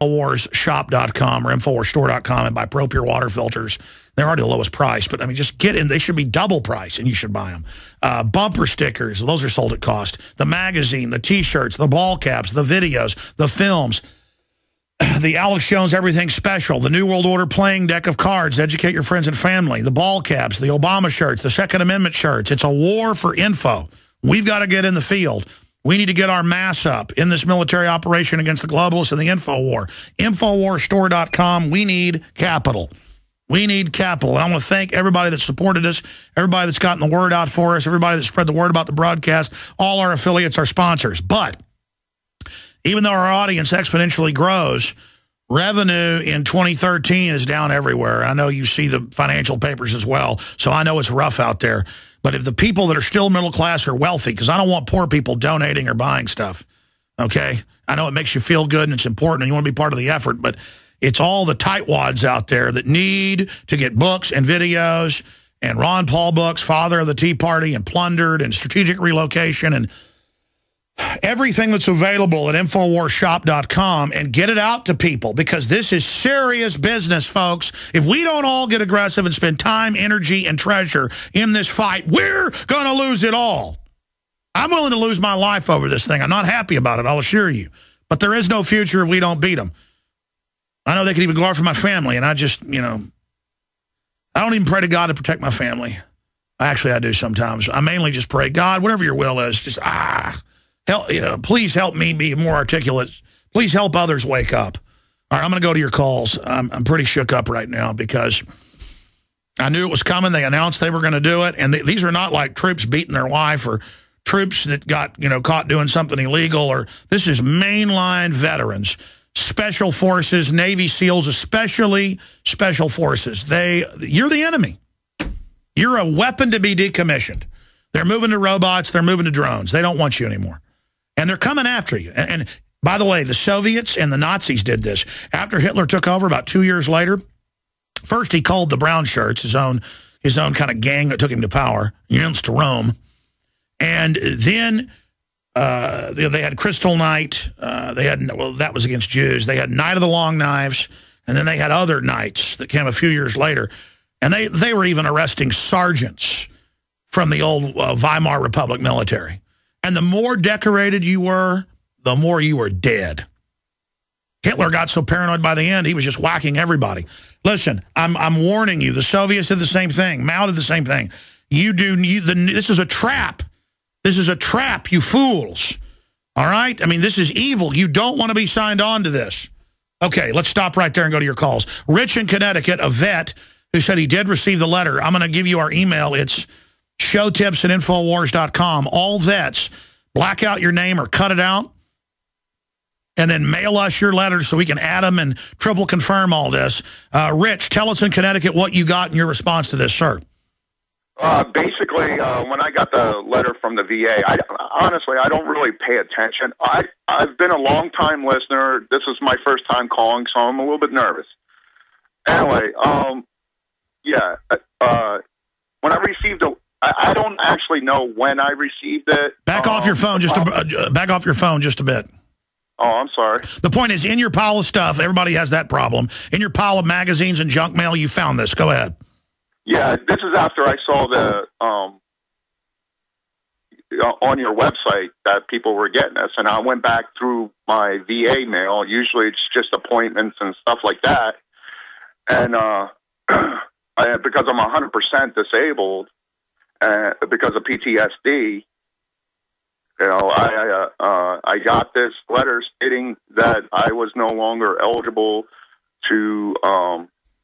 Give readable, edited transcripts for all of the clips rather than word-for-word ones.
InfoWarsShop.com or InfoWarsStore.com and buy Pro Pure water filters. They're already the lowest price, but I mean, just get in. They should be double price, and you should buy them. Bumper stickers, those are sold at cost. The magazine, the T-shirts, the ball caps, the videos, the films, the Alex Jones Everything Special, the New World Order playing deck of cards, educate your friends and family, the ball caps, the Obama shirts, the Second Amendment shirts. It's a war for info. We've got to get in the field. We need to get our mass up in this military operation against the globalists and the info war. InfoWarsStore.com. We need capital. We need capital. And I want to thank everybody that supported us, everybody that's gotten the word out for us, everybody that spread the word about the broadcast, all our affiliates, our sponsors. But even though our audience exponentially grows, revenue in 2013 is down everywhere. I know you see the financial papers as well, so I know it's rough out there. But if the people that are still middle class are wealthy, because I don't want poor people donating or buying stuff, okay? I know it makes you feel good and it's important and you want to be part of the effort, but it's all the tightwads out there that need to get books and videos and Ron Paul books, Father of the Tea Party and Plundered and Strategic Relocation and everything that's available at InfoWarsShop.com, and get it out to people, because this is serious business, folks. If we don't all get aggressive and spend time, energy, and treasure in this fight, we're going to lose it all. I'm willing to lose my life over this thing. I'm not happy about it, I'll assure you. But there is no future if we don't beat them. I know they could even go after my family, and I just, you know, I don't even pray to God to protect my family. Actually, I do sometimes. I mainly just pray, God, whatever your will is, just, help, you know, please help me be more articulate. Please help others wake up. All right, I'm going to go to your calls. I'm pretty shook up right now because I knew it was coming. They announced they were going to do it, and these are not like troops beating their wife or troops that got, you know, caught doing something illegal. Or this is mainline veterans, special forces, Navy SEALs, especially special forces. You're the enemy. You're a weapon to be decommissioned. They're moving to robots. They're moving to drones. They don't want you anymore. And they're coming after you. And by the way, the Soviets and the Nazis did this. After Hitler took over about 2 years later, first he called the brown shirts, his own kind of gang that took him to power, against Rome. And then they had Crystal Night. That was against Jews. They had Night of the Long Knives. And then they had other nights that came a few years later. And they were even arresting sergeants from the old Weimar Republic military. And the more decorated you were, the more you were dead. Hitler got so paranoid by the end, he was just whacking everybody. Listen, I'm warning you. The Soviets did the same thing. Mao did the same thing. This is a trap. This is a trap, you fools. All right? I mean, this is evil. You don't want to be signed on to this. Okay, let's stop right there and go to your calls. Rich in Connecticut, a vet, who said he did receive the letter. I'm going to give you our email. It's showtips@infowars.com. All vets, black out your name or cut it out, and then mail us your letters so we can add them and triple confirm all this. Rich, tell us in Connecticut what you got in your response to this, sir. Basically, when I got the letter from the VA, honestly, I don't really pay attention. I've been a long-time listener. This is my first time calling, so I'm a little bit nervous. Anyway, yeah, when I received I don't actually know when I received it. Back off your phone just a bit. Oh, I'm sorry. The point is, in your pile of stuff, everybody has that problem. In your pile of magazines and junk mail, you found this. Go ahead. Yeah, this is after I saw the on your website that people were getting this, and I went back through my VA mail. Usually, it's just appointments and stuff like that, and because I'm 100% disabled, because of PTSD, you know, I got this letter stating that I was no longer eligible to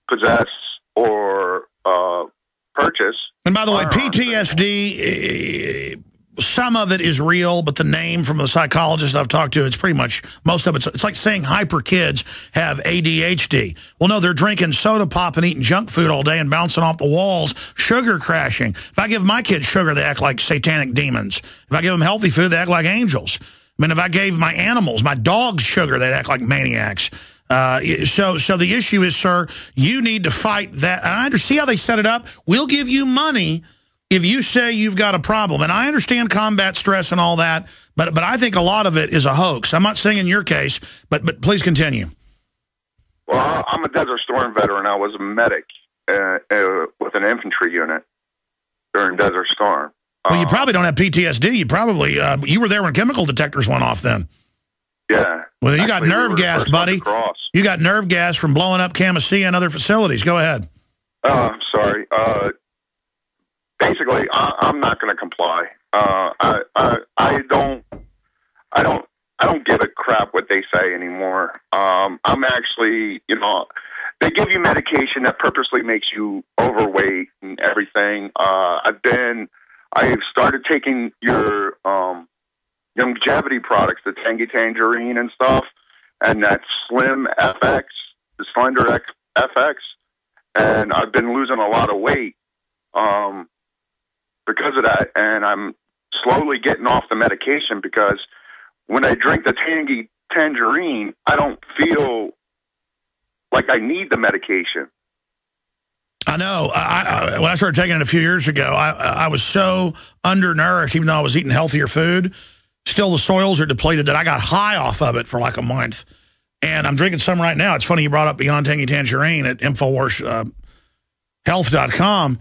possess or purchase. And by the way, PTSD, some of it is real, but the name from the psychologist I've talked to, it's pretty much, most of it's like saying hyper kids have ADHD. Well, no, they're drinking soda pop and eating junk food all day and bouncing off the walls, sugar crashing. If I give my kids sugar, they act like satanic demons. If I give them healthy food, they act like angels. I mean, if I gave my animals, my dogs, sugar, they'd act like maniacs. So the issue is, sir, you need to fight that. And I understand how they set it up. We'll give you money if you say you've got a problem. And I understand combat stress and all that, but I think a lot of it is a hoax. I'm not saying in your case, but please continue. Well, I'm a Desert Storm veteran. I was a medic with an infantry unit during Desert Storm. Well, you probably don't have PTSD. You probably you were there when chemical detectors went off then. Yeah. Well, you got nerve gas, buddy. You got nerve gas from blowing up Camisea and other facilities. Go ahead. I'm sorry. Basically, I'm not going to comply. I don't give a crap what they say anymore. I'm actually, they give you medication that purposely makes you overweight and everything. I've started taking your longevity products, the Tangy Tangerine and stuff, and that Slim FX, the Slender FX, and I've been losing a lot of weight because of that, and I'm slowly getting off the medication because when I drink the Tangy Tangerine, I don't feel like I need the medication. I know. When I started taking it a few years ago, I was so undernourished, even though I was eating healthier food. Still, the soils are depleted that I got high off of it for like a month. And I'm drinking some right now. It's funny you brought up Beyond Tangy Tangerine at InfoWarsHealth.com.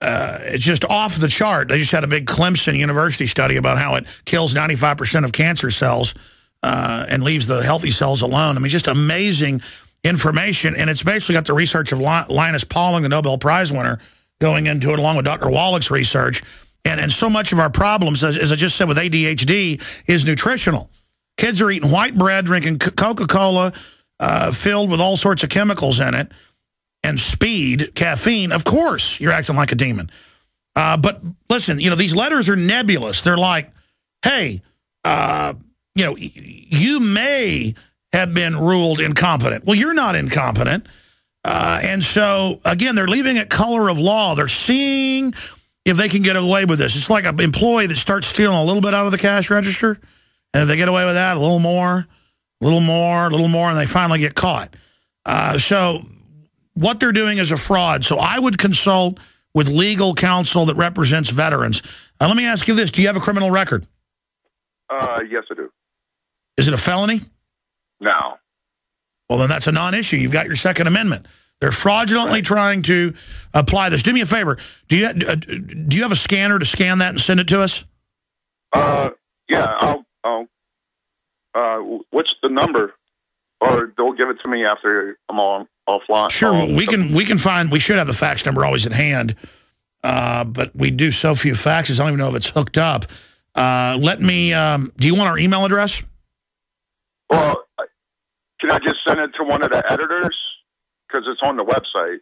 It's just off the chart. They just had a big Clemson University study about how it kills 95% of cancer cells and leaves the healthy cells alone. I mean, just amazing information. And it's basically got the research of Linus Pauling, the Nobel Prize winner, going into it along with Dr. Wallach's research. And so much of our problems, as I just said with ADHD, is nutritional. Kids are eating white bread, drinking Coca-Cola filled with all sorts of chemicals in it, and speed, caffeine. Of course, you're acting like a demon. But listen, these letters are nebulous. They're like, hey, you may have been ruled incompetent. Well, you're not incompetent. And so, again, they're leaving it color of law. They're seeing if they can get away with this. It's like an employee that starts stealing a little bit out of the cash register, and if they get away with that, a little more, and they finally get caught. So what they're doing is a fraud. So I would consult with legal counsel that represents veterans. Let me ask you this. Do you have a criminal record? Yes, I do. Is it a felony? No. Well, then that's a non-issue. You've got your Second Amendment. They're fraudulently trying to apply this. Do me a favor. Do you have a scanner to scan that and send it to us? Yeah. What's the number? Or they'll give it to me after I'm offline. Sure. We can find. We should have the fax number always at hand, but we do so few faxes. I don't even know if it's hooked up. Let me. Do you want our email address? Well, can I just send it to one of the editors? Because it's on the website.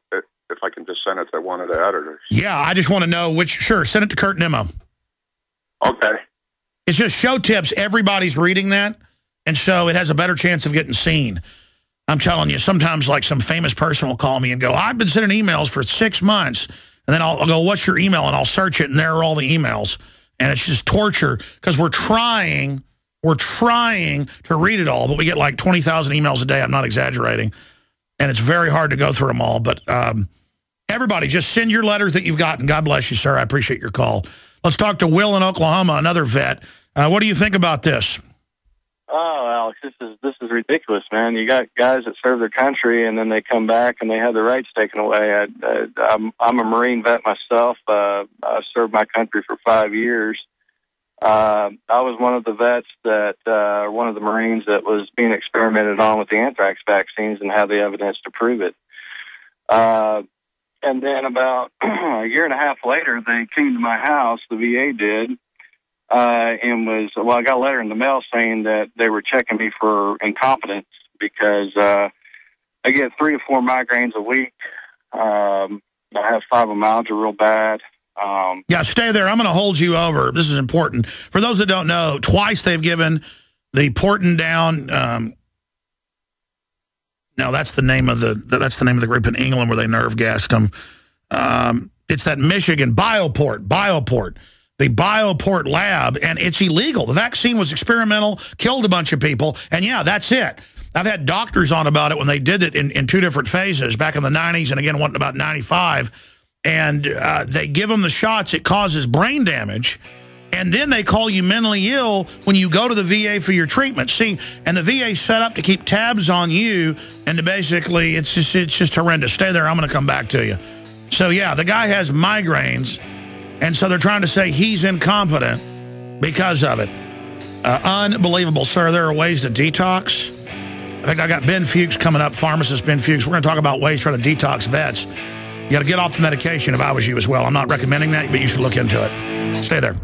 If I can just send it to one of the editors. Yeah, I just want to know which. Sure, send it to Kurt Nimmo. Okay. It's just show tips. Everybody's reading that, and so it has a better chance of getting seen. I'm telling you, sometimes like some famous person will call me and go, I've been sending emails for 6 months. And then I'll go, what's your email? And I'll search it, and there are all the emails. And it's just torture because we're trying to read it all, but we get like 20,000 emails a day. I'm not exaggerating. And it's very hard to go through them all. But everybody, just send your letters that you've gotten. God bless you, sir. I appreciate your call. Let's talk to Will in Oklahoma, another vet. What do you think about this? Oh, Alex, this is ridiculous, man. You got guys that serve their country, and then they come back and they have their rights taken away. I'm a Marine vet myself. I served my country for 5 years. I was one of the vets one of the Marines that was being experimented on with the anthrax vaccines and had the evidence to prove it. And then about a year and a half later, they came to my house, the VA did, and I got a letter in the mail saying that they were checking me for incompetence because I get 3 to 4 migraines a week. I have fibromyalgia real bad. Yeah, stay there. I'm going to hold you over. This is important. For those that don't know, twice they've given the Porton Down. No, that's the name of the group in England where they nerve gassed them. It's that Michigan Bioport, the Bioport lab, and it's illegal. The vaccine was experimental, killed a bunch of people, and yeah, that's it. I've had doctors on about it when they did it in 2 different phases, back in the 90s and again one about 95. And they give them the shots. It causes brain damage. And then they call you mentally ill when you go to the VA for your treatment. See, and the VA's set up to keep tabs on you, and to basically, it's just horrendous. Stay there, I'm going to come back to you. So, yeah, the guy has migraines, and so they're trying to say he's incompetent because of it. Unbelievable, sir. There are ways to detox. In fact, I got Ben Fuchs coming up, pharmacist Ben Fuchs. We're going to talk about ways to try to detox vets. You got to get off the medication if I was you as well. I'm not recommending that, but you should look into it. Stay there.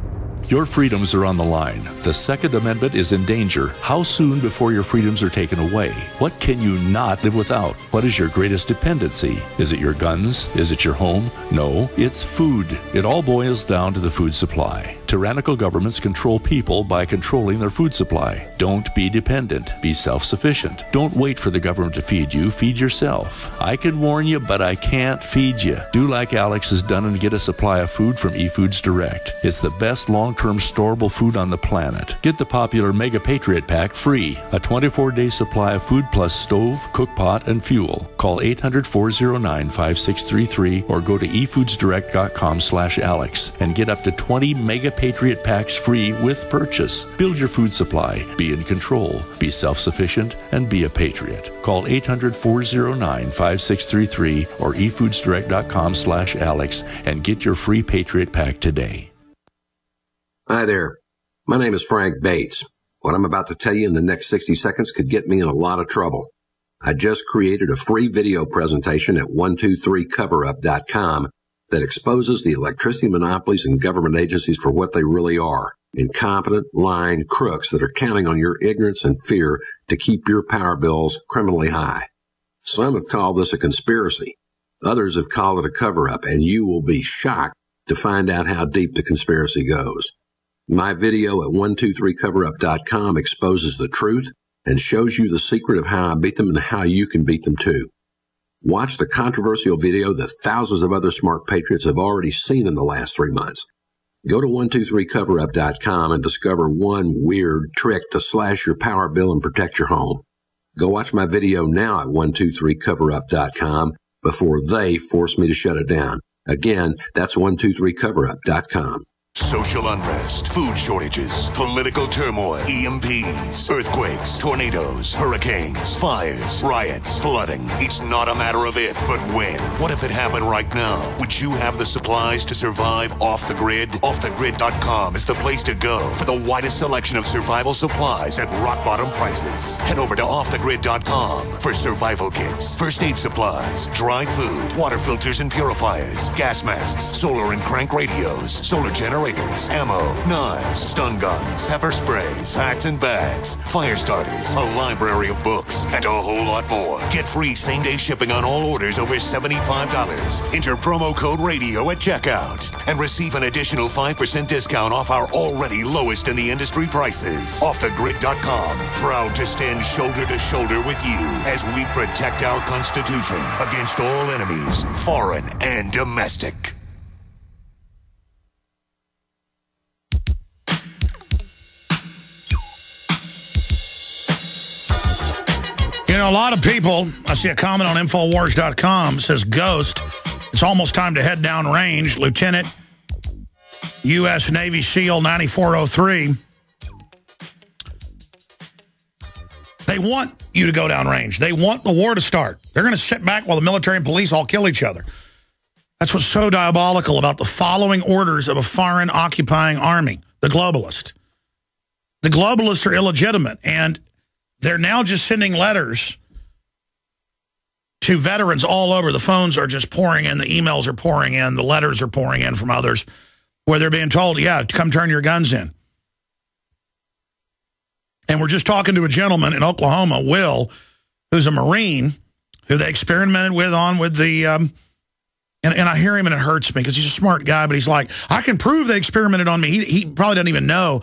Your freedoms are on the line. The Second Amendment is in danger. How soon before your freedoms are taken away? What can you not live without? What is your greatest dependency? Is it your guns? Is it your home? No, it's food. It all boils down to the food supply. Tyrannical governments control people by controlling their food supply. Don't be dependent. Be self-sufficient. Don't wait for the government to feed you. Feed yourself. I can warn you, but I can't feed you. Do like Alex has done and get a supply of food from eFoods Direct. It's the best long-term storable food on the planet. Get the popular Mega Patriot Pack free. A 24-day supply of food plus stove, cook pot, and fuel. Call 800-409-5633 or go to efoodsdirect.com/Alex and get up to 20 Mega Patriot Packs free with purchase. Build your food supply. Be in control. Be self-sufficient and be a patriot. Call 800-409-5633 or efoodsdirect.com/Alex and get your free Patriot Pack today. Hi there. My name is Frank Bates. What I'm about to tell you in the next 60 seconds could get me in a lot of trouble. I just created a free video presentation at 123coverup.com that exposes the electricity monopolies and government agencies for what they really are: incompetent, lying crooks that are counting on your ignorance and fear to keep your power bills criminally high. Some have called this a conspiracy. Others have called it a cover-up, and you will be shocked to find out how deep the conspiracy goes. My video at 123coverup.com exposes the truth and shows you the secret of how I beat them and how you can beat them too. Watch the controversial video that thousands of other smart patriots have already seen in the last 3 months. Go to 123coverup.com and discover one weird trick to slash your power bill and protect your home. Go watch my video now at 123coverup.com before they force me to shut it down. Again, that's 123coverup.com. Social unrest, food shortages, political turmoil, EMPs, earthquakes, tornadoes, hurricanes, fires, riots, flooding. It's not a matter of if, but when. What if it happened right now? Would you have the supplies to survive off the grid? OffTheGrid.com is the place to go for the widest selection of survival supplies at rock-bottom prices. Head over to OffTheGrid.com for survival kits, first aid supplies, dried food, water filters and purifiers, gas masks, solar and crank radios, solar generators, ammo, knives, stun guns, pepper sprays, hats and bags, fire starters, a library of books, and a whole lot more. Get free same-day shipping on all orders over $75. Enter promo code RADIO at checkout and receive an additional 5% discount off our already lowest in the industry prices. OffTheGrid.com, proud to stand shoulder to shoulder with you as we protect our Constitution against all enemies, foreign and domestic. You know, a lot of people, I see a comment on Infowars.com, says, Ghost, it's almost time to head down range. Lieutenant, U.S. Navy SEAL 9403. They want you to go down range. They want the war to start. They're going to sit back while the military and police all kill each other. That's what's so diabolical about the following orders of a foreign occupying army, the globalist. The globalists are illegitimate, and they're now just sending letters to veterans all over. The phones are just pouring in. The emails are pouring in. The letters are pouring in from others where they're being told, yeah, come turn your guns in. And we're just talking to a gentleman in Oklahoma, Will, who's a Marine, who they experimented with the... And I hear him and it hurts me because he's a smart guy, but he's like, I can prove they experimented on me. He probably doesn't even know